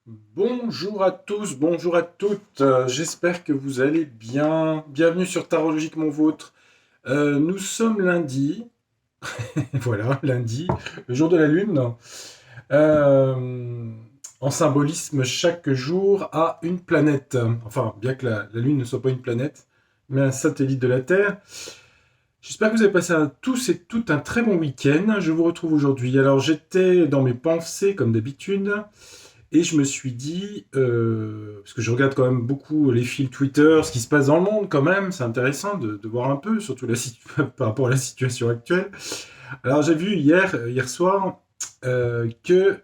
Bonjour à tous, bonjour à toutes, j'espère que vous allez bien. Bienvenue sur Tarologique Mon Vôtre. Nous sommes lundi, voilà, lundi, le jour de la Lune. Euh, En symbolisme, chaque jour a une planète. Enfin, bien que la Lune ne soit pas une planète, mais un satellite de la Terre. J'espère que vous avez passé tous et toutes un très bon week-end. Je vous retrouve aujourd'hui. Alors, j'étais dans mes pensées, comme d'habitude. Et je me suis dit, parce que je regarde quand même beaucoup les fils Twitter, ce qui se passe dans le monde quand même, c'est intéressant de voir un peu, surtout par rapport à la situation actuelle. Alors j'ai vu hier soir, que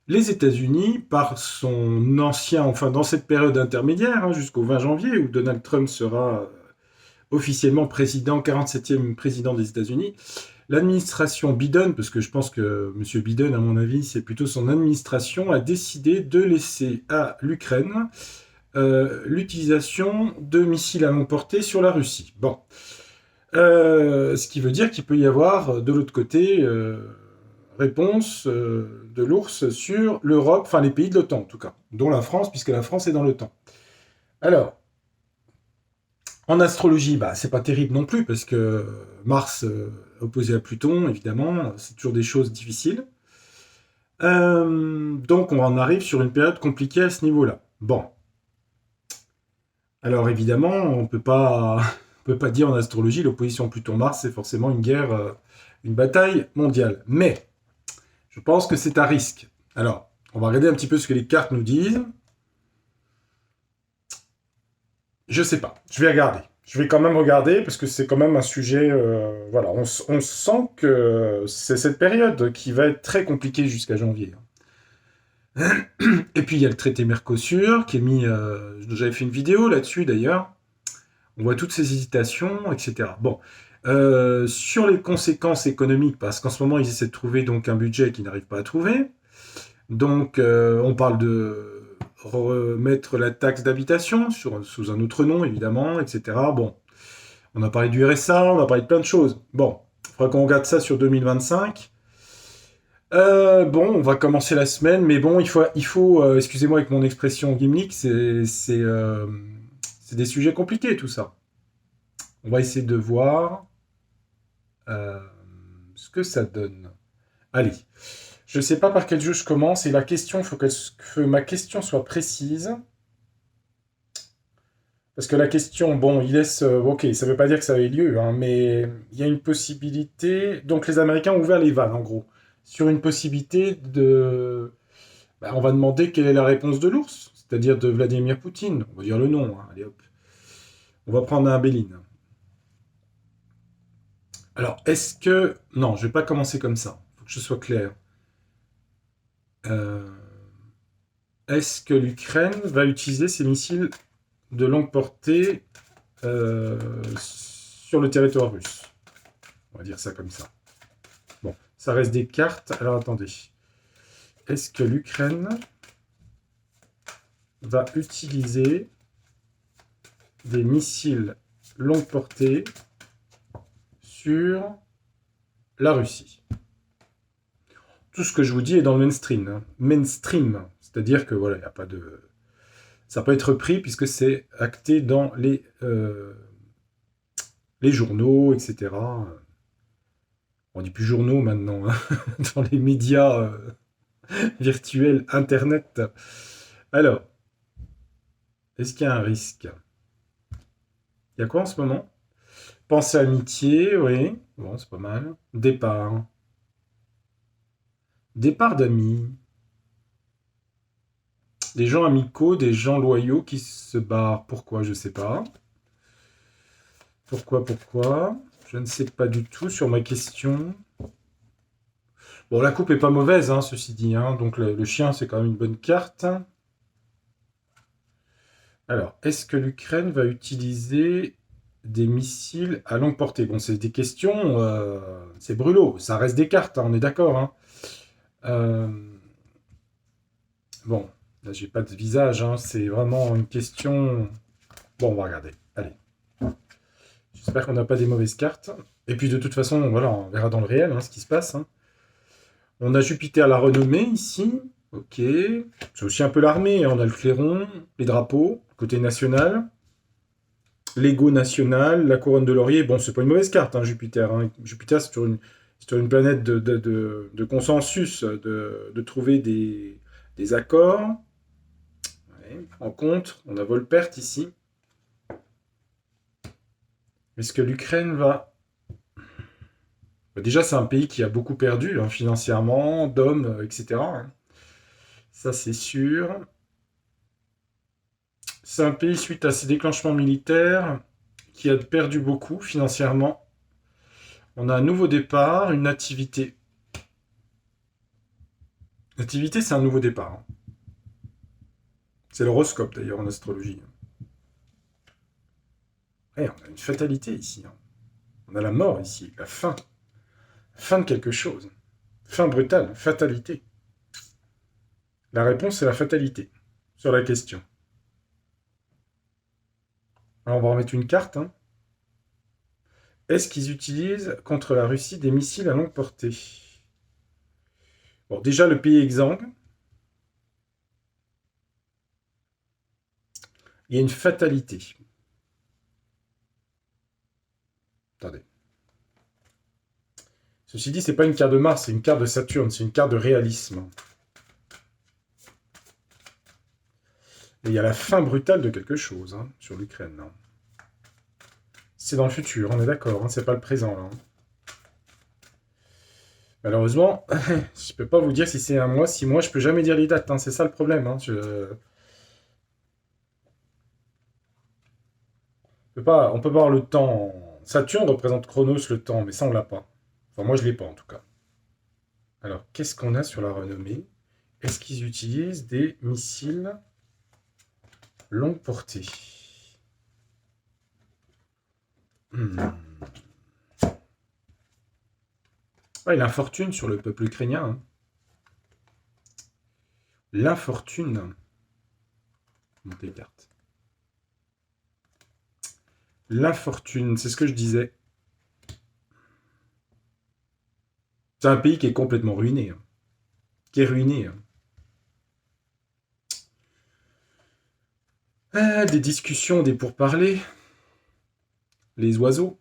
les États-Unis, par son ancien, enfin dans cette période intermédiaire, hein, jusqu'au 20 janvier, où Donald Trump sera officiellement président, 47e président des États-Unis, l'administration Biden, parce que je pense que M. Biden, à mon avis, c'est plutôt son administration, a décidé de laisser à l'Ukraine l'utilisation de missiles à longue portée sur la Russie. Bon. Ce qui veut dire qu'il peut y avoir de l'autre côté réponse de l'ours sur l'Europe, enfin les pays de l'OTAN en tout cas, dont la France, puisque la France est dans l'OTAN. Alors, en astrologie, bah, c'est pas terrible non plus, parce que Mars opposé à Pluton, évidemment, c'est toujours des choses difficiles. Donc on en arrive sur une période compliquée à ce niveau-là. Bon, alors évidemment, on peut pas dire en astrologie l'opposition Pluton-Mars, c'est forcément une guerre, une bataille mondiale. Mais je pense que c'est à risque. Alors, on va regarder un petit peu ce que les cartes nous disent. Je sais pas. Je vais regarder. Je vais quand même regarder parce que c'est quand même un sujet. Voilà, on sent que c'est cette période qui va être très compliquée jusqu'à janvier. Et puis il y a le traité Mercosur qui est mis. J'avais fait une vidéo là-dessus d'ailleurs. On voit toutes ces hésitations, etc. Bon, sur les conséquences économiques, parce qu'en ce moment ils essaient de trouver donc un budget qu'ils n'arrivent pas à trouver. Donc on parle de remettre la taxe d'habitation sous un autre nom évidemment, etc. Bon, on a parlé du RSA, on a parlé de plein de choses. Bon, il faudra qu'on regarde ça sur 2025. Bon, on va commencer la semaine, mais bon, excusez-moi avec mon expression gimmick, c'est des sujets compliqués tout ça. On va essayer de voir euh, ce que ça donne. Allez, je ne sais pas par quel jeu je commence, et la question, il faut que ma question soit précise. Parce que la question, bon, il laisse. Ok, ça ne veut pas dire que ça ait lieu, hein, mais il y a une possibilité. Donc les Américains ont ouvert les vannes, en gros, sur une possibilité de. Bah, on va demander quelle est la réponse de l'ours, c'est-à-dire de Vladimir Poutine. On va dire le nom, hein, allez hop. On va prendre un Béline. Alors, est-ce que. Non, je ne vais pas commencer comme ça. Il faut que je sois clair. Euh, Est-ce que l'Ukraine va utiliser ses missiles de longue portée sur le territoire russe? On va dire ça comme ça. Bon, ça reste des cartes. Alors attendez. Est-ce que l'Ukraine va utiliser des missiles longue portée sur la Russie? Tout ce que je vous dis est dans le mainstream, hein. Mainstream, c'est-à-dire que voilà, il n'y a pas de. Ça peut être pris puisque c'est acté dans les journaux, etc. On dit plus journaux maintenant, hein, dans les médias virtuels, Internet. Alors, est-ce qu'il y a un risque? Il y a quoi en ce moment? Pensée amitié, oui. Bon, c'est pas mal. Départ. Départ d'amis. Des gens amicaux, des gens loyaux qui se barrent. Pourquoi? Je sais pas. Pourquoi? Je ne sais pas du tout sur ma question. Bon, la coupe est pas mauvaise, hein, ceci dit, hein. Donc le chien, c'est quand même une bonne carte. Alors, est-ce que l'Ukraine va utiliser des missiles à longue portée? Bon, c'est des questions, c'est brûlot. Ça reste des cartes, hein, on est d'accord, hein. Euh, bon, là, j'ai pas de visage, hein, c'est vraiment une question. Bon, on va regarder. Allez. J'espère qu'on n'a pas des mauvaises cartes. Et puis, de toute façon, voilà, on verra dans le réel, hein, ce qui se passe, hein. On a Jupiter la renommée ici. Ok. C'est aussi un peu l'armée, hein. On a le clairon, les drapeaux, côté national. L'ego national, la couronne de laurier. Bon, c'est pas une mauvaise carte, hein, Jupiter, hein. Jupiter, c'est sur une planète de consensus, de trouver des accords. Ouais. En contre, on a Volperte ici. Est-ce que l'Ukraine va... Bah, déjà, c'est un pays qui a beaucoup perdu, hein, financièrement, d'hommes, etc., hein. Ça, c'est sûr. C'est un pays, suite à ses déclenchements militaires, qui a perdu beaucoup financièrement. On a un nouveau départ, une nativité. Nativité, c'est un nouveau départ, hein. C'est l'horoscope, d'ailleurs, en astrologie. Ouais, on a une fatalité ici, hein. On a la mort ici, la fin. Fin de quelque chose. Fin brutale, fatalité. La réponse, c'est la fatalité, sur la question. Alors, on va remettre une carte, hein. Est-ce qu'ils utilisent contre la Russie des missiles à longue portée? Bon, déjà, le pays exsangue. Il y a une fatalité. Attendez. Ceci dit, c'est pas une carte de Mars, c'est une carte de Saturne, c'est une carte de réalisme. Et il y a la fin brutale de quelque chose, hein, sur l'Ukraine, hein. C'est dans le futur, on est d'accord, hein, c'est pas le présent, là, hein. Malheureusement, je peux pas vous dire si c'est un mois, 6 mois, je peux jamais dire les dates, hein, c'est ça le problème, hein. On peut pas avoir le temps. Saturne représente Chronos, le temps, mais ça, on l'a pas. Enfin, moi, je l'ai pas, en tout cas. Alors, qu'est-ce qu'on a sur la renommée? Est-ce qu'ils utilisent des missiles longue portée? Hmm. Ouais, l'infortune sur le peuple ukrainien, hein. L'infortune. Monte les cartes. L'infortune, c'est ce que je disais. C'est un pays qui est complètement ruiné, hein. Qui est ruiné, hein. Ah, des discussions, des pourparlers. Les oiseaux.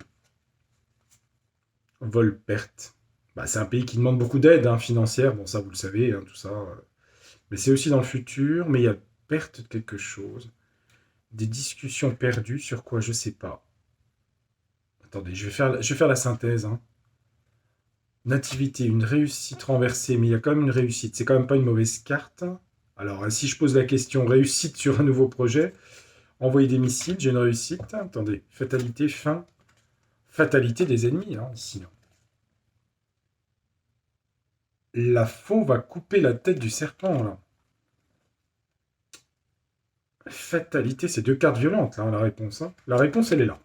Vol perte. Bah, c'est un pays qui demande beaucoup d'aide, hein, financière. Bon, ça, vous le savez, hein, tout ça. Mais c'est aussi dans le futur. Mais il y a perte de quelque chose. Des discussions perdues sur quoi, je sais pas. Attendez, je vais faire la synthèse, hein. Nativité, une réussite renversée, mais il y a quand même une réussite. C'est quand même pas une mauvaise carte. Alors, si je pose la question réussite sur un nouveau projet, envoyer des missiles, j'ai une réussite. Attendez, fatalité, fin. Fatalité des ennemis, hein, ici, hein. La faux va couper la tête du serpent, là. Fatalité, c'est deux cartes violentes, là, la réponse, hein. La réponse, elle est là.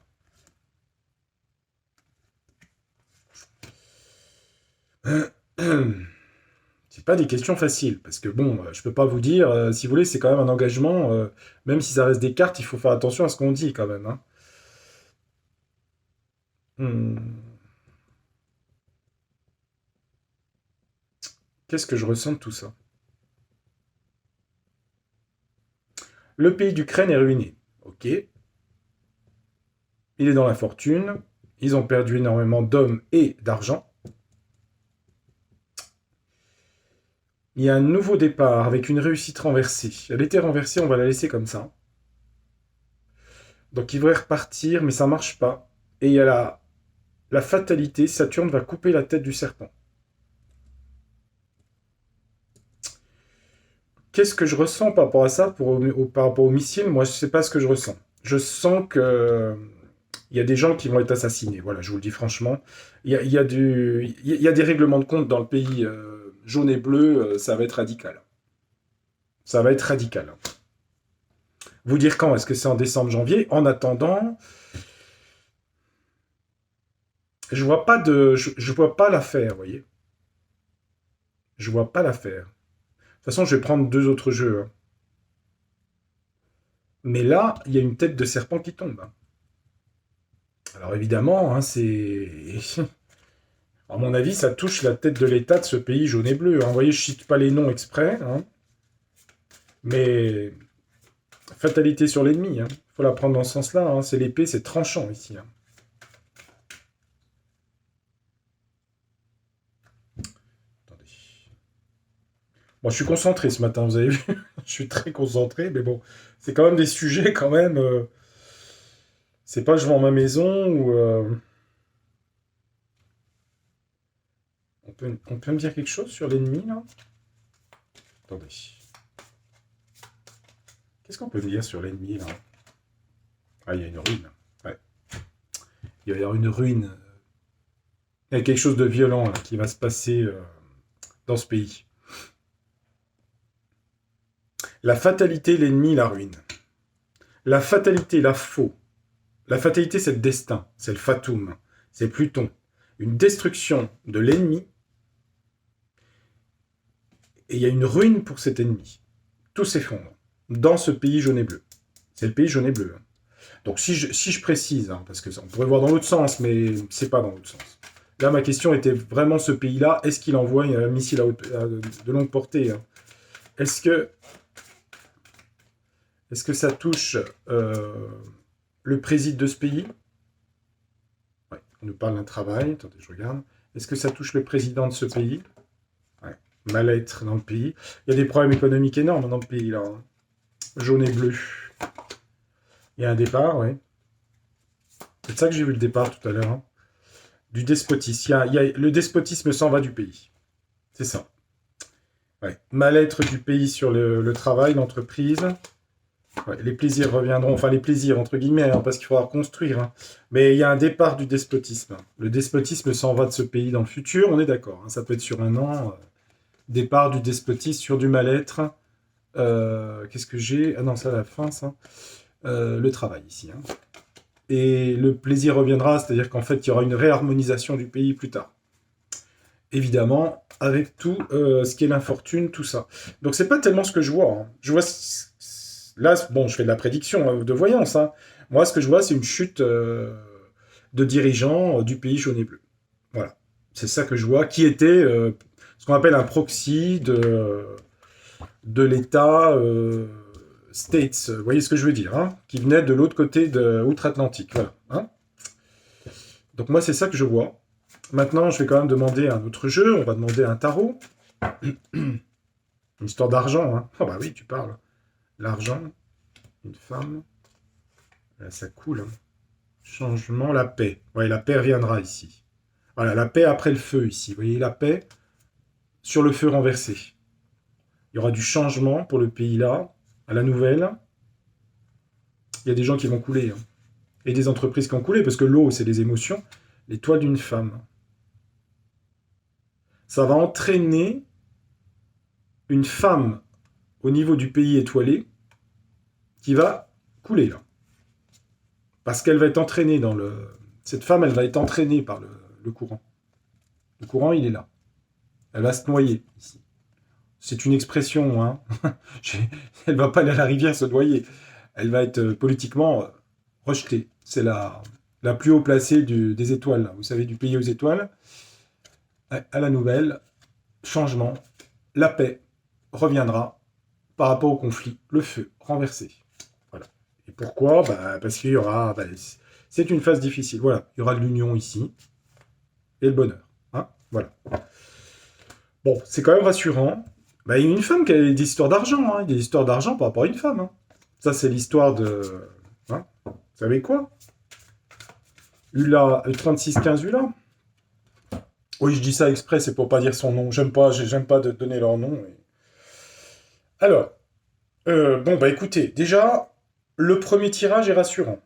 C'est pas des questions faciles, parce que bon, je peux pas vous dire, si vous voulez, c'est quand même un engagement, même si ça reste des cartes, il faut faire attention à ce qu'on dit quand même, hein. Hmm. Qu'est-ce que je ressens de tout ça? Le pays d'Ukraine est ruiné. Ok. Il est dans la fortune. Ils ont perdu énormément d'hommes et d'argent. Il y a un nouveau départ avec une réussite renversée. Elle était renversée, on va la laisser comme ça. Donc ils voudraient repartir, mais ça marche pas. Et il y a la fatalité, Saturne va couper la tête du serpent. Qu'est-ce que je ressens par rapport à ça, par rapport au missile? Moi, je sais pas ce que je ressens. Je sens que il y a des gens qui vont être assassinés. Voilà, je vous le dis franchement. Il y a des règlements de compte dans le pays jaune et bleu. Ça va être radical. Ça va être radical. Vous dire quand? Est-ce que c'est en décembre, janvier? En attendant, je vois pas l'affaire, vous voyez. Je vois pas l'affaire. De toute façon, je vais prendre deux autres jeux, hein. Mais là, il y a une tête de serpent qui tombe, hein. Alors évidemment, hein, c'est... À mon avis, ça touche la tête de l'État de ce pays jaune et bleu, hein. Vous voyez, je cite pas les noms exprès, hein. Mais fatalité sur l'ennemi, hein. Faut la prendre dans ce sens-là, hein. C'est l'épée, c'est tranchant ici, hein. Attendez. Bon, je suis concentré ce matin, vous avez vu. Je suis très concentré, mais bon, c'est quand même des sujets quand même. C'est pas je vends ma maison ou on peut me dire quelque chose sur l'ennemi là? Attendez. Qu'est-ce qu'on peut dire sur l'ennemi là? Ah, il y a une ruine. Ouais. Il va y avoir une ruine. Il y a quelque chose de violent là, qui va se passer dans ce pays. La fatalité, l'ennemi, la ruine. La fatalité, la faux. La fatalité, c'est le destin, c'est le fatum, c'est Pluton. Une destruction de l'ennemi, et il y a une ruine pour cet ennemi. Tout s'effondre dans ce pays jaune et bleu. C'est le pays jaune et bleu, hein. Donc si je précise, hein, parce que on pourrait voir dans l'autre sens, mais c'est pas dans l'autre sens. Là, ma question était vraiment ce pays-là, est-ce qu'il envoie un missile de longue portée, hein? Est-ce que, est-ce que ça touche le président de ce pays? Ouais, on nous parle d'un travail. Attendez, je regarde. Est-ce que ça touche le président de ce pays? Ouais. Mal-être dans le pays. Il y a des problèmes économiques énormes dans le pays, là, hein. Jaune et bleu. Il y a un départ, ouais. C'est de ça que j'ai vu le départ tout à l'heure, hein. Du despotisme. Le despotisme s'en va du pays. C'est ça. Ouais. Mal-être du pays sur le travail, l'entreprise. Ouais, les plaisirs reviendront, enfin les plaisirs entre guillemets, hein, parce qu'il faudra construire, hein. Mais il y a un départ du despotisme. Le despotisme s'en va de ce pays dans le futur, on est d'accord, hein. Ça peut être sur un an. Départ du despotisme sur du mal-être. Qu'est-ce que j'ai? Ah non, ça à la fin, ça. Le travail ici, hein. Et le plaisir reviendra, c'est-à-dire qu'en fait, il y aura une réharmonisation du pays plus tard. Évidemment, avec tout ce qui est l'infortune, tout ça. Donc c'est pas tellement ce que je vois, hein. Je vois là, bon, je fais de la prédiction, hein, de voyance, hein. Moi, ce que je vois, c'est une chute de dirigeants du pays jaune et bleu. Voilà. C'est ça que je vois, qui était ce qu'on appelle un proxy de l'État States. Vous voyez ce que je veux dire, hein, qui venait de l'autre côté de outre-Atlantique. Voilà, hein. Donc moi, c'est ça que je vois. Maintenant, je vais quand même demander un autre jeu. On va demander un tarot. Une histoire d'argent, hein. Ah bah oui, tu parles. L'argent, une femme. Là, ça coule, hein. Changement, la paix. Ouais, la paix reviendra ici. Voilà, la paix après le feu ici. Vous voyez, la paix sur le feu renversé. Il y aura du changement pour le pays là, à la nouvelle. Il y a des gens qui vont couler, hein. Et des entreprises qui ont coulé, parce que l'eau, c'est des émotions. L'étoile d'une femme. Ça va entraîner une femme au niveau du pays étoilé qui va couler là. Parce qu'elle va être entraînée dans le... Cette femme, elle va être entraînée par le courant. Le courant, il est là. Elle va se noyer ici. C'est une expression, hein. Elle va pas aller à la rivière se noyer. Elle va être politiquement rejetée. C'est la plus haut placée des étoiles, là. Vous savez, du pays aux étoiles. À la nouvelle, changement, la paix reviendra par rapport au conflit, le feu renversé. Voilà. Et pourquoi? Parce qu'il y aura... c'est une phase difficile. Voilà, il y aura de l'union ici et le bonheur, hein. Voilà. Bon, c'est quand même rassurant. Il y a une femme qui a des histoires d'argent, hein. Il y a des histoires d'argent par rapport à une femme, hein. Ça, c'est l'histoire de... Hein, vous savez quoi? Ulla, 3615 Ulla. Oui, je dis ça exprès, c'est pour pas dire son nom. J'aime pas de donner leur nom. Alors, bon, écoutez, déjà, le premier tirage est rassurant.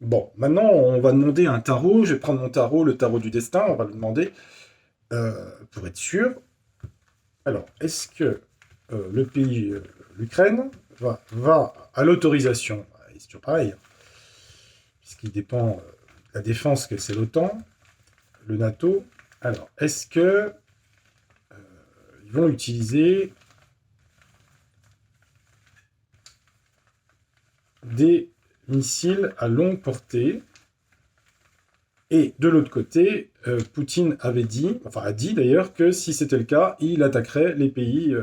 Bon, maintenant, on va demander un tarot. Je vais prendre mon tarot, le tarot du destin. On va lui demander, pour être sûr. Alors, est-ce que le pays, l'Ukraine, va à l'autorisation? C'est toujours pareil, puisqu'il dépend de la défense, que c'est l'OTAN, le NATO. Alors, est-ce que ils vont utiliser des missiles à longue portée? Et de l'autre côté, Poutine avait dit, enfin a dit d'ailleurs, que si c'était le cas, il attaquerait les pays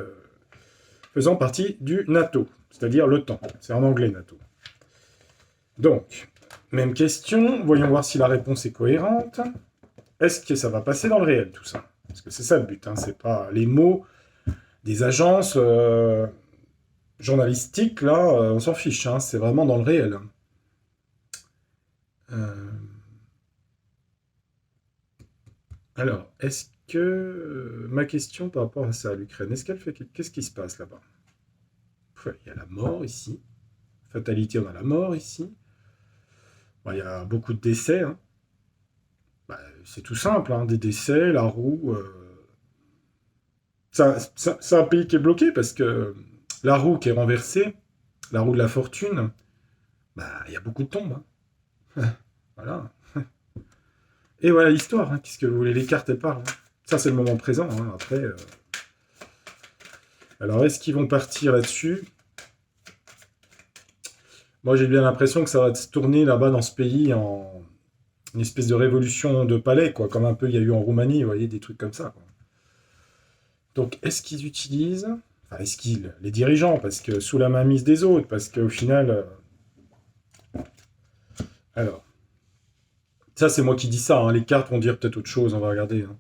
faisant partie du NATO, c'est-à-dire l'OTAN. C'est en anglais, NATO. Donc, même question, voyons voir si la réponse est cohérente. Est-ce que ça va passer dans le réel, tout ça? Parce que c'est ça le but, hein, c'est pas les mots des agences journalistiques, là, on s'en fiche, hein, c'est vraiment dans le réel. Euh, Alors, est-ce que ma question par rapport à ça, à l'Ukraine, est-ce qu'elle fait qu'est-ce qui se passe là-bas? Il y a la mort ici, fatalité, on a la mort ici. Bon, il y a beaucoup de décès, hein. Bah, c'est tout simple, hein, des décès, la roue. C'est un pays qui est bloqué parce que la roue qui est renversée, la roue de la fortune, bah, il y a beaucoup de tombes, hein. Voilà. Et voilà l'histoire, hein. Qu'est-ce que vous voulez, les cartes, elles parlent, hein. Ça, c'est le moment présent, hein. Après, alors, est-ce qu'ils vont partir là-dessus? Moi, j'ai bien l'impression que ça va se tourner là-bas dans ce pays en une espèce de révolution de palais, quoi, comme un peu il y a eu en Roumanie, vous voyez, des trucs comme ça, quoi. Donc, est-ce qu'ils utilisent, enfin, est-ce qu'ils, les dirigeants, parce que sous la mainmise des autres, parce qu'au final, alors, ça c'est moi qui dis ça, hein, les cartes vont dire peut-être autre chose, on va regarder, hein.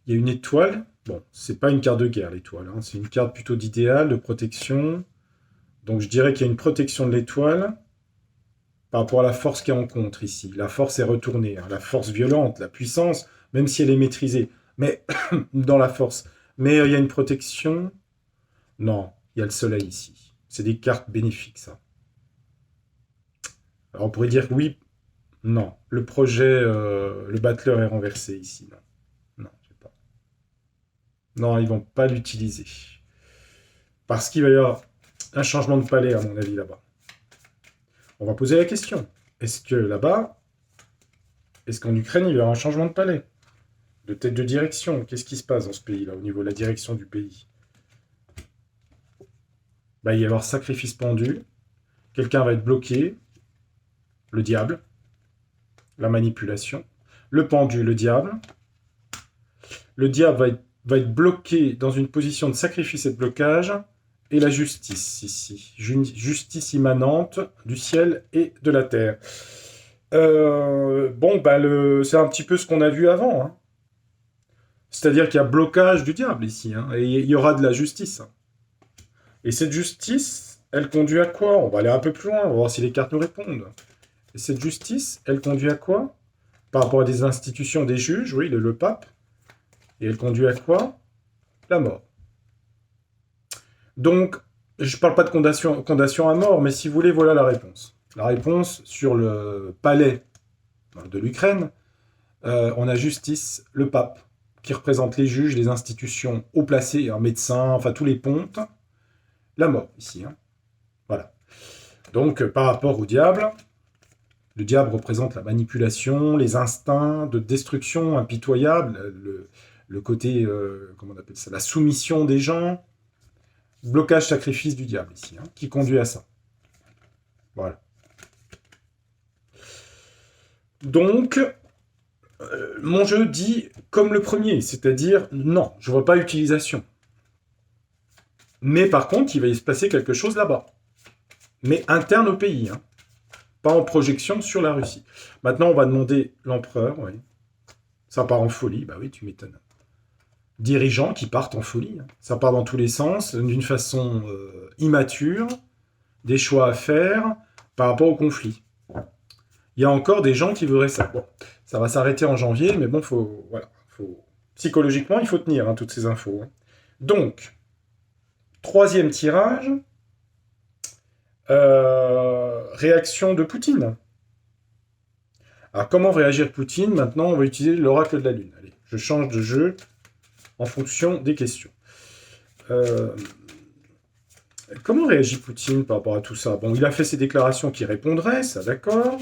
Il y a une étoile, bon, c'est pas une carte de guerre, l'étoile, hein, c'est une carte plutôt d'idéal, de protection, donc je dirais qu'il y a une protection de l'étoile, par rapport à la force qu'elle rencontre ici. La force est retournée, hein, la force violente, la puissance, même si elle est maîtrisée, mais dans la force. Mais il y a une protection. Non, il y a le soleil ici. C'est des cartes bénéfiques, ça. Alors on pourrait dire que oui, non. Le projet, le battleur est renversé ici. Non, non, je sais pas. Non, ils vont pas l'utiliser. Parce qu'il va y avoir un changement de palais, à mon avis, là-bas. On va poser la question. Est-ce que là-bas, est-ce qu'en Ukraine, il y aura un changement de palais? De tête de direction? Qu'est-ce qui se passe dans ce pays-là, au niveau de la direction du pays? Bah, il va y avoir sacrifice pendu, quelqu'un va être bloqué, le diable, la manipulation, le pendu, le diable va être bloqué dans une position de sacrifice et de blocage, et la justice ici, justice immanente du ciel et de la terre. Bon, bah, c'est un petit peu ce qu'on a vu avant, hein. C'est-à-dire qu'il y a blocage du diable ici, hein, et il y aura de la justice. Et cette justice, elle conduit à quoi? On va aller un peu plus loin, on va voir si les cartes nous répondent. Et cette justice, elle conduit à quoi? Par rapport à des institutions, des juges, oui, le pape. Et elle conduit à quoi? La mort. Donc, je ne parle pas de condamnation à mort, mais si vous voulez, voilà la réponse. La réponse sur le palais de l'Ukraine, on a justice, le pape, qui représente les juges, les institutions haut placées, un médecin, enfin tous les pontes. La mort, ici, hein. Voilà. Donc, par rapport au diable, le diable représente la manipulation, les instincts de destruction impitoyable, le côté, comment on appelle ça, la soumission des gens, blocage, sacrifice du diable ici, hein, qui conduit à ça. Voilà. Donc, mon jeu dit comme le premier, c'est-à-dire non, je ne vois pas utilisation. Mais par contre, il va y se passer quelque chose là-bas. Mais interne au pays, hein. Pas en projection sur la Russie. Maintenant, on va demander l'empereur, oui. Ça part en folie, bah oui, tu m'étonnes. Dirigeants qui partent en folie, hein. Ça part dans tous les sens, d'une façon immature, des choix à faire par rapport au conflit. Il y a encore des gens qui voudraient ça. Bon, ça va s'arrêter en janvier, mais bon, psychologiquement, il faut tenir, hein, toutes ces infos, hein. Donc, troisième tirage, réaction de Poutine. Alors, comment réagir Poutine? Maintenant, on va utiliser l'oracle de la Lune. Allez, je change de jeu en fonction des questions. Comment réagit Poutine par rapport à tout ça? Bon, il a fait ses déclarations qui répondraient, ça d'accord.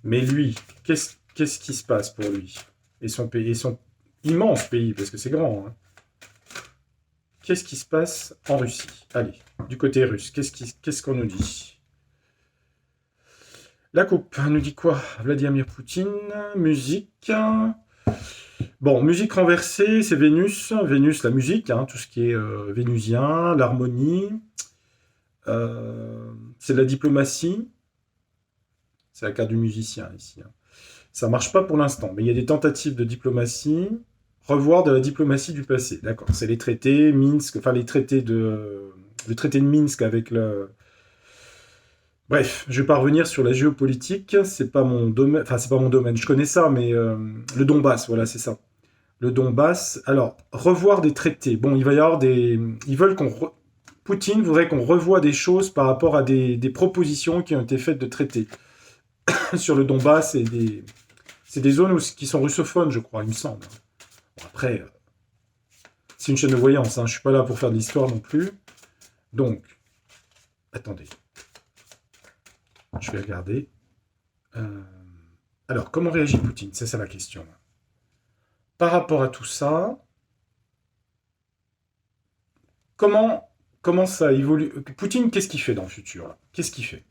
Mais lui, qu'est-ce qui se passe pour lui? Et son pays, et son immense pays, parce que c'est grand, hein. Qu'est-ce qui se passe en Russie? Allez, du côté russe, qu'est-ce qu'on nous dit? La coupe nous dit quoi? Vladimir Poutine, musique. Bon, musique renversée, c'est Vénus. Vénus, la musique, hein, tout ce qui est vénusien, l'harmonie. C'est la diplomatie. C'est la carte du musicien ici, hein. Ça marche pas pour l'instant, mais il y a des tentatives de diplomatie. Revoir de la diplomatie du passé. D'accord. C'est les traités, Minsk, enfin les traités de. Le traité de Minsk avec le. Bref, je vais pas revenir sur la géopolitique, c'est pas mon domaine, enfin c'est pas mon domaine, je connais ça, mais le Donbass, voilà, c'est ça. Le Donbass. Alors, revoir des traités. Bon, il va y avoir des. Ils veulent qu'on. Poutine voudrait qu'on revoie des choses par rapport à des propositions qui ont été faites de traités. Sur le Donbass, c'est des zones qui sont russophones, je crois, il me semble. Bon, après, c'est une chaîne de voyance, hein, je suis pas là pour faire de l'histoire non plus. Donc, attendez, je vais regarder. Euh, Alors, comment réagit Poutine? C'est ça la question. Par rapport à tout ça, comment, comment ça évolue? Poutine, qu'est-ce qu'il fait dans le futur là? Qu'est-ce qu'il fait?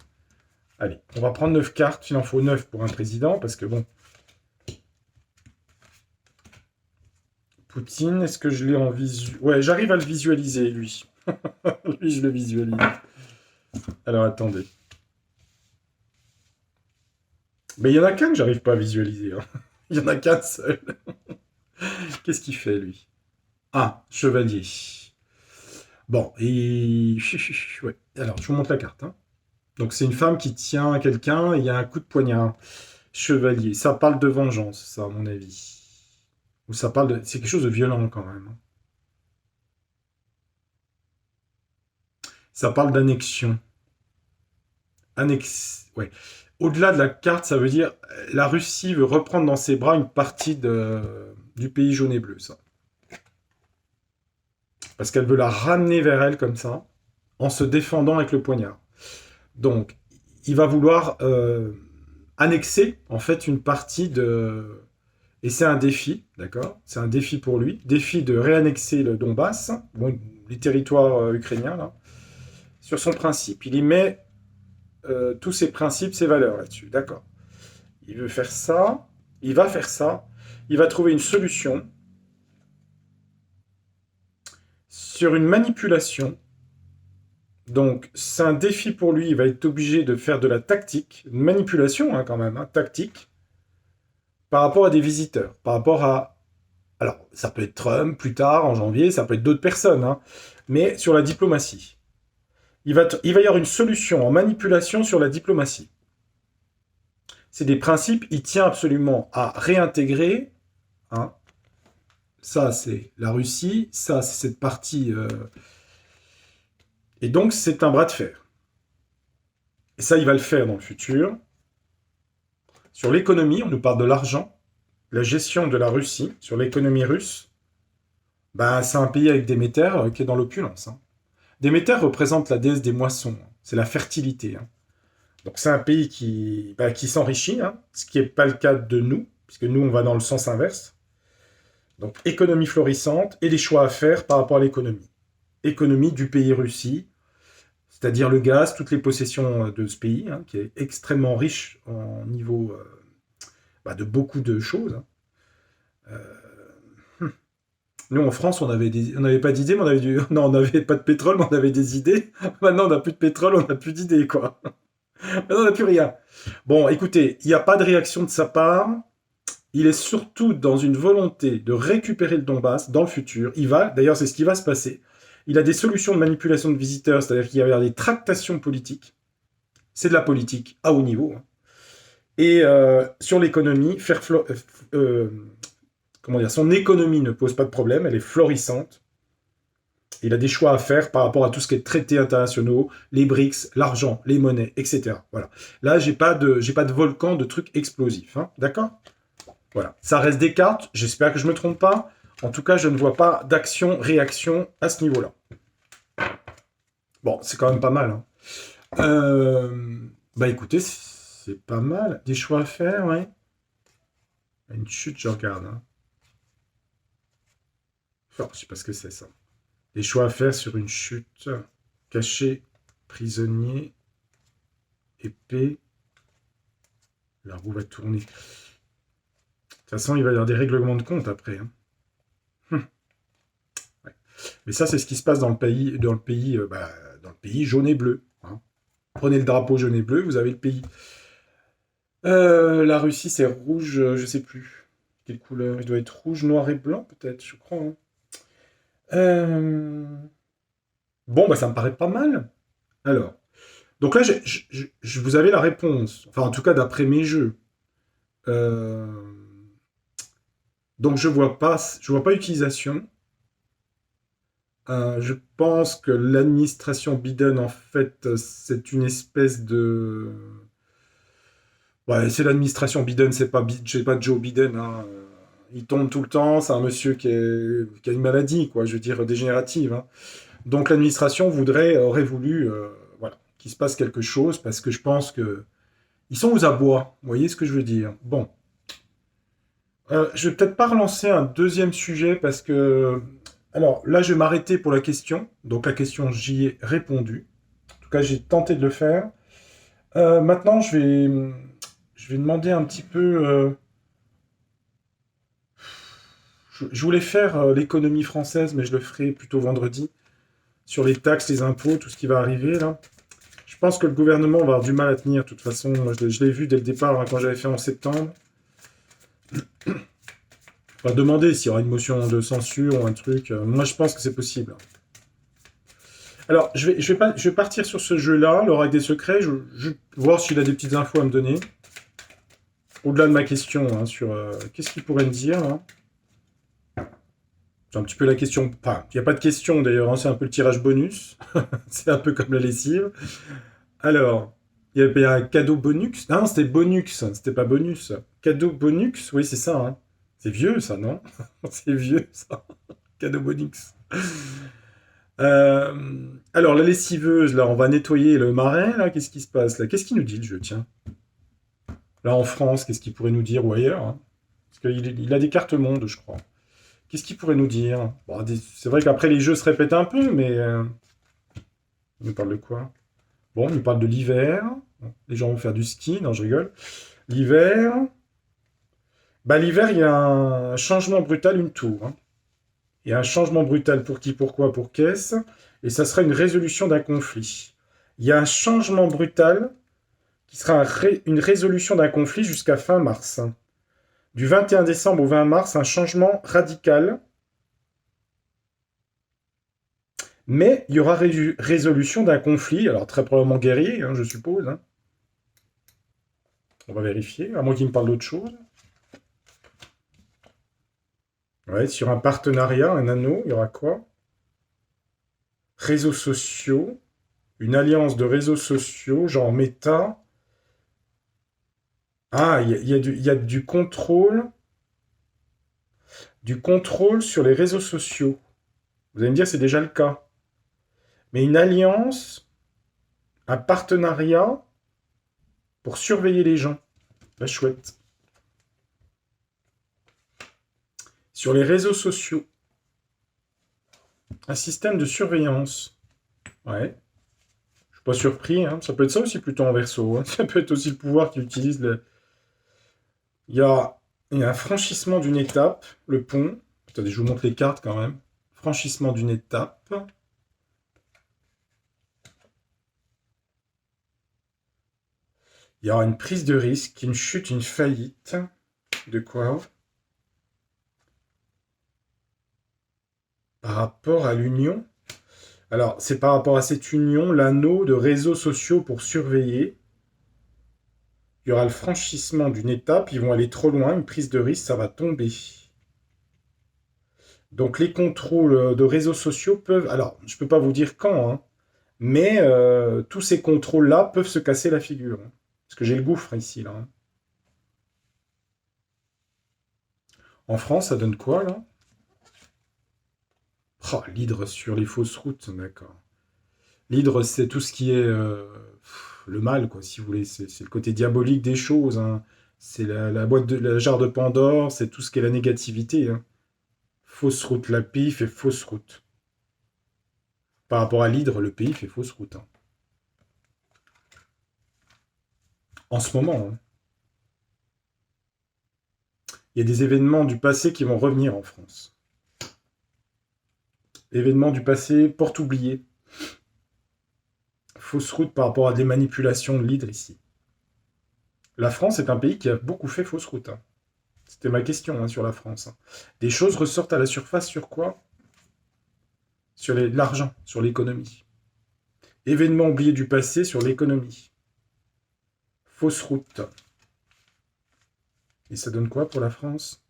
Allez, on va prendre 9 cartes. Il en faut 9 pour un président, parce que bon, Poutine, est-ce que je l'ai en visu... Ouais, j'arrive à le visualiser, lui. Lui, je le visualise. Alors, attendez. Mais il y en a qu'un que j'arrive pas à visualiser, hein. Il y en a qu'un seul. Qu'est-ce qu'il fait, lui? Ah, chevalier. Bon, et... Ouais. Alors, je vous montre la carte, hein. Donc, c'est une femme qui tient quelqu'un, et il y a un coup de poignard. Chevalier. Ça parle de vengeance, ça, à mon avis. Ou ça parle de... C'est quelque chose de violent, quand même, hein. Ça parle d'annexion. Ouais. Au-delà de la carte, ça veut dire la Russie veut reprendre dans ses bras une partie du pays jaune et bleu, ça. Parce qu'elle veut la ramener vers elle comme ça, en se défendant avec le poignard. Donc, il va vouloir annexer, en fait, une partie de... Et c'est un défi, d'accord? C'est un défi pour lui. Défi de réannexer le Donbass, bon, les territoires ukrainiens, là, sur son principe. Il y met tous ses principes, ses valeurs là-dessus, d'accord? Il veut faire ça, il va faire ça, il va trouver une solution sur une manipulation. Donc, c'est un défi pour lui, il va être obligé de faire de la tactique, une manipulation hein, quand même, hein, tactique, par rapport à des visiteurs, par rapport à... Alors, ça peut être Trump plus tard, en janvier, ça peut être d'autres personnes, hein, mais sur la diplomatie. Il va y avoir une solution en manipulation sur la diplomatie. C'est des principes, il tient absolument à réintégrer, hein, ça, c'est la Russie. Ça, c'est cette partie. Et donc, c'est un bras de fer. Et ça, il va le faire dans le futur. Sur l'économie, on nous parle de l'argent, la gestion de la Russie, sur l'économie russe. Ben, c'est un pays avec Déméter qui est dans l'opulence, hein. Déméter représente la déesse des moissons, hein. C'est la fertilité, hein. Donc, c'est un pays qui s'enrichit, hein, ce qui n'est pas le cas de nous, puisque nous, on va dans le sens inverse. Donc, économie florissante et les choix à faire par rapport à l'économie. Économie du pays Russie, c'est-à-dire le gaz, toutes les possessions de ce pays, hein, qui est extrêmement riche en niveau de beaucoup de choses, hein. Nous, en France, on n'avait pas d'idées, mais on avait non, on n'avait pas de pétrole, mais on avait des idées. Maintenant, on n'a plus de pétrole, on n'a plus d'idées, quoi. Maintenant, on n'a plus rien. Bon, écoutez, il n'y a pas de réaction de sa part. Il est surtout dans une volonté de récupérer le Donbass dans le futur. D'ailleurs, c'est ce qui va se passer. Il a des solutions de manipulation de visiteurs, c'est-à-dire qu'il va y avoir des tractations politiques. C'est de la politique à haut niveau, hein. Et sur l'économie, comment dire, son économie ne pose pas de problème, elle est florissante. Il a des choix à faire par rapport à tout ce qui est traités internationaux, les BRICS, l'argent, les monnaies, etc. Voilà. Là, j'ai pas de volcan, de trucs explosifs, hein. D'accord? Voilà. Ça reste des cartes. J'espère que je ne me trompe pas. En tout cas, je ne vois pas d'action-réaction à ce niveau-là. Bon, c'est quand même pas mal, hein. Bah écoutez, c'est pas mal. Des choix à faire, ouais. Une chute, je regarde, hein. Oh, je sais pas ce que c'est ça. Des choix à faire sur une chute. Caché, prisonnier, épée. La roue va tourner. toute façon, il va y avoir des règlements de compte après, hein. Hum, ouais. Mais ça, c'est ce qui se passe dans le pays jaune et bleu, hein. Prenez le drapeau jaune et bleu, vous avez le pays. La Russie, c'est rouge, je sais plus. Quelle couleur? Il doit être rouge, noir et blanc, peut-être, je crois, hein. Euh, Bon, bah, ça me paraît pas mal. Alors, donc là, vous avez la réponse. Enfin, en tout cas, d'après mes jeux. Euh, Donc, je vois pas utilisation. Je pense que l'administration Biden, en fait, c'est une espèce de. Ouais, c'est l'administration Biden, c'est pas Joe Biden, hein. Il tombe tout le temps, c'est un monsieur qui a une maladie, quoi, je veux dire, dégénérative, hein. Donc l'administration aurait voulu, voilà, qu'il se passe quelque chose, parce que je pense que ils sont aux abois, vous voyez ce que je veux dire. Bon, je vais peut-être pas relancer un deuxième sujet, parce que... Alors là, je vais m'arrêter pour la question. Donc la question, j'y ai répondu. En tout cas, j'ai tenté de le faire. Maintenant, je vais demander un petit peu... je voulais faire l'économie française, mais je le ferai plutôt vendredi, sur les taxes, les impôts, tout ce qui va arriver là. Je pense que le gouvernement va avoir du mal à tenir, de toute façon. Moi, je l'ai vu dès le départ, hein, quand j'avais fait en septembre. On va demander s'il y aura une motion de censure ou un truc. Moi, je pense que c'est possible. Alors, je vais partir sur ce jeu-là, l'oracle des secrets. Je vais voir s'il a des petites infos à me donner. Au-delà de ma question, hein, sur qu'est-ce qu'il pourrait me dire, là. C'est un petit peu la question. Enfin, il n'y a pas de question d'ailleurs, hein, c'est un peu le tirage bonus. C'est un peu comme la lessive. Alors, il y a un cadeau bonus. Non, c'était bonus, c'était pas bonus. Cadeau bonus, oui, c'est ça, hein. C'est vieux, ça, non? C'est vieux, ça. Cadeau bonus. Alors, la lessiveuse, là, on va nettoyer le marais, là. Qu'est-ce qui se passe, là? Qu'est-ce qu'il nous dit, le jeu, tiens? Là, en France, qu'est-ce qu'il pourrait nous dire, ou ailleurs, hein? Parce qu'il a des cartes monde, je crois. Qu'est-ce qu'il pourrait nous dire? Bon, c'est vrai qu'après, les jeux se répètent un peu, mais... il nous parle de quoi? Bon, il nous parle de l'hiver. Les gens vont faire du ski. Non, je rigole. L'hiver. Bah, l'hiver, il y a un changement brutal, une tour, hein. Il y a un changement brutal pour qui, pourquoi, pour qu'est-ce. Et ça sera une résolution d'un conflit. Il y a un changement brutal qui sera une résolution d'un conflit jusqu'à fin mars. Du 21 décembre au 20 mars, un changement radical. Mais il y aura résolution d'un conflit, alors très probablement guerrier, hein, je suppose, hein. On va vérifier, à moins qu'il me parle d'autre chose. Ouais, sur un partenariat, un anneau, il y aura quoi? Réseaux sociaux, une alliance de réseaux sociaux, genre Meta. Ah, il y a du contrôle sur les réseaux sociaux. Vous allez me dire, c'est déjà le cas. Mais une alliance, un partenariat pour surveiller les gens. Bah, chouette. Sur les réseaux sociaux, un système de surveillance. Ouais. Je suis pas surpris, hein. Ça peut être ça aussi plutôt en verso, hein. Ça peut être aussi le pouvoir qui utilise le. Il y a, il y a un franchissement d'une étape, le pont. Attendez, je vous montre les cartes quand même. Franchissement d'une étape. Il y aura une prise de risque, une chute, une faillite. De quoi? Par rapport à l'union. Alors, c'est par rapport à cette union, l'anneau de réseaux sociaux pour surveiller. Il y aura le franchissement d'une étape, ils vont aller trop loin, une prise de risque, ça va tomber. Donc les contrôles de réseaux sociaux peuvent... Alors, je ne peux pas vous dire quand, hein, mais tous ces contrôles-là peuvent se casser la figure, hein. Parce que j'ai le gouffre ici, là, hein. En France, ça donne quoi, là? Oh, l'hydre sur les fausses routes, d'accord. L'hydre, c'est tout ce qui est le mal, quoi, si vous voulez. C'est le côté diabolique des choses, hein. C'est la boîte de la jarre de Pandore, c'est tout ce qui est la négativité, hein. Fausse route, la pays fait fausse route. Par rapport à l'hydre, le pays fait fausse route, hein. En ce moment, hein. Il y a des événements du passé qui vont revenir en France. Événements du passé, porte oubliée. Fausse route par rapport à des manipulations de l'hydre ici. La France est un pays qui a beaucoup fait fausse route. Hein. C'était ma question sur la France. Hein. Des choses ressortent à la surface sur quoi? Sur l'argent, sur l'économie. Événements oubliés du passé sur l'économie. Fausse route. Et ça donne quoi pour la France?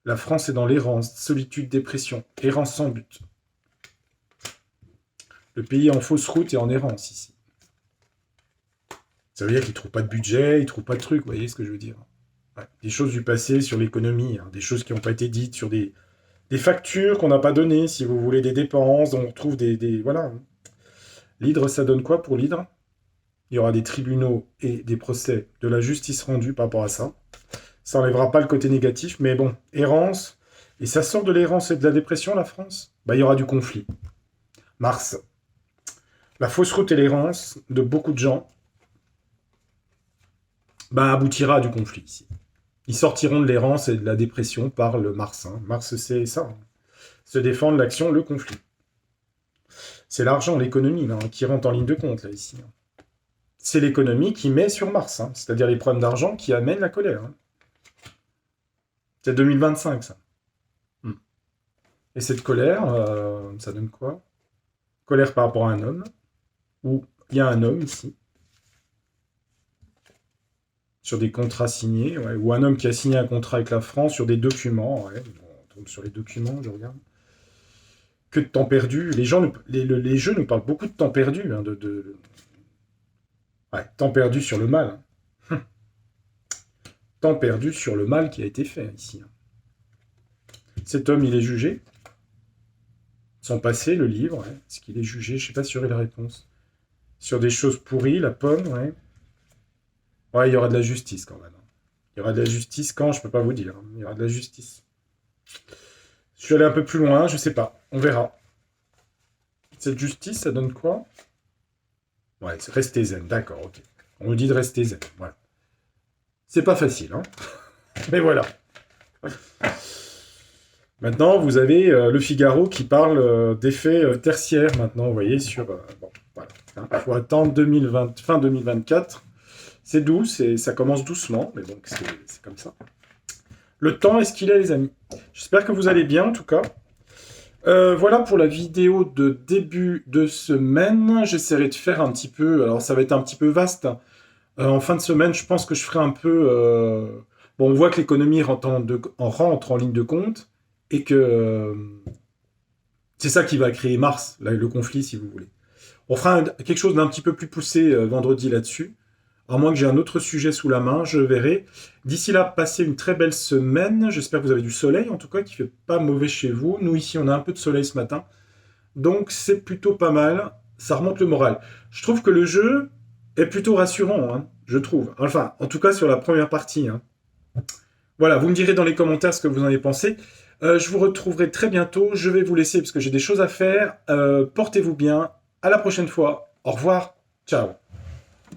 La France est dans l'errance, solitude, dépression, errance sans but. Le pays est en fausse route et en errance ici. Ça veut dire qu'il ne trouve pas de budget, il ne trouve pas de truc, vous voyez ce que je veux dire? Ouais. Des choses du passé sur l'économie, hein, des choses qui n'ont pas été dites, sur des factures qu'on n'a pas données, si vous voulez, des dépenses, on retrouve voilà. L'hydre, ça donne quoi pour l'hydre? Il y aura des tribunaux et des procès, de la justice rendue par rapport à ça. Ça n'enlèvera pas le côté négatif, mais bon, errance. Et ça sort de l'errance et de la dépression, la France? Bah, il y aura du conflit. Mars. La fausse route et l'errance de beaucoup de gens aboutira à du conflit ici. Ils sortiront de l'errance et de la dépression par le Mars. Hein. Mars, c'est ça. Hein. Se défendre, l'action, le conflit. C'est l'argent, l'économie, là, qui rentre en ligne de compte, là, ici. Hein. C'est l'économie qui met sur Mars, hein. C'est-à-dire les problèmes d'argent qui amènent la colère. Hein. C'est 2025, ça. Et cette colère, ça donne quoi? Colère par rapport à un homme, où il y a un homme ici, sur des contrats signés, ouais, ou un homme qui a signé un contrat avec la France sur des documents, ouais, donc sur les documents, je regarde. Que de temps perdu. Les jeux nous parlent beaucoup de temps perdu, hein, ouais, temps perdu sur le mal. Hein. Temps perdu sur le mal qui a été fait ici. Hein. Cet homme, il est jugé. Son passé, le livre, ouais. Est-ce qu'il est jugé? Je ne sais pas si j'aurai la réponse. Sur des choses pourries, la pomme, ouais. Ouais, il y aura de la justice quand même. Il y aura de la justice quand, je peux pas vous dire. Hein. Il y aura de la justice. Je suis allé un peu plus loin, je sais pas. On verra. Cette justice, ça donne quoi? Ouais, c'est rester zen, d'accord, ok. On nous dit de rester zen, voilà. C'est pas facile, hein. Mais voilà. Maintenant, vous avez le Figaro qui parle d'effets tertiaires, maintenant, vous voyez, sur... bon, voilà. Il faut attendre fin 2024. C'est doux, ça commence doucement, mais donc c'est comme ça. Le temps, est-ce qu'il est, les amis? J'espère que vous allez bien, en tout cas. Voilà pour la vidéo de début de semaine. J'essaierai de faire un petit peu... Alors, ça va être un petit peu vaste. En fin de semaine, je pense que je ferai un peu... Bon, on voit que l'économie rentre en ligne de compte et que c'est ça qui va créer Mars, le conflit, si vous voulez. On fera quelque chose d'un petit peu plus poussé vendredi là-dessus. À moins que j'ai un autre sujet sous la main, je verrai. D'ici là, passez une très belle semaine. J'espère que vous avez du soleil, en tout cas, qui fait pas mauvais chez vous. Nous, ici, on a un peu de soleil ce matin. Donc, c'est plutôt pas mal. Ça remonte le moral. Je trouve que le jeu est plutôt rassurant, hein, je trouve. Enfin, en tout cas, sur la première partie. Hein. Voilà, vous me direz dans les commentaires ce que vous en avez pensé. Je vous retrouverai très bientôt. Je vais vous laisser parce que j'ai des choses à faire. Portez-vous bien. À la prochaine fois. Au revoir. Ciao.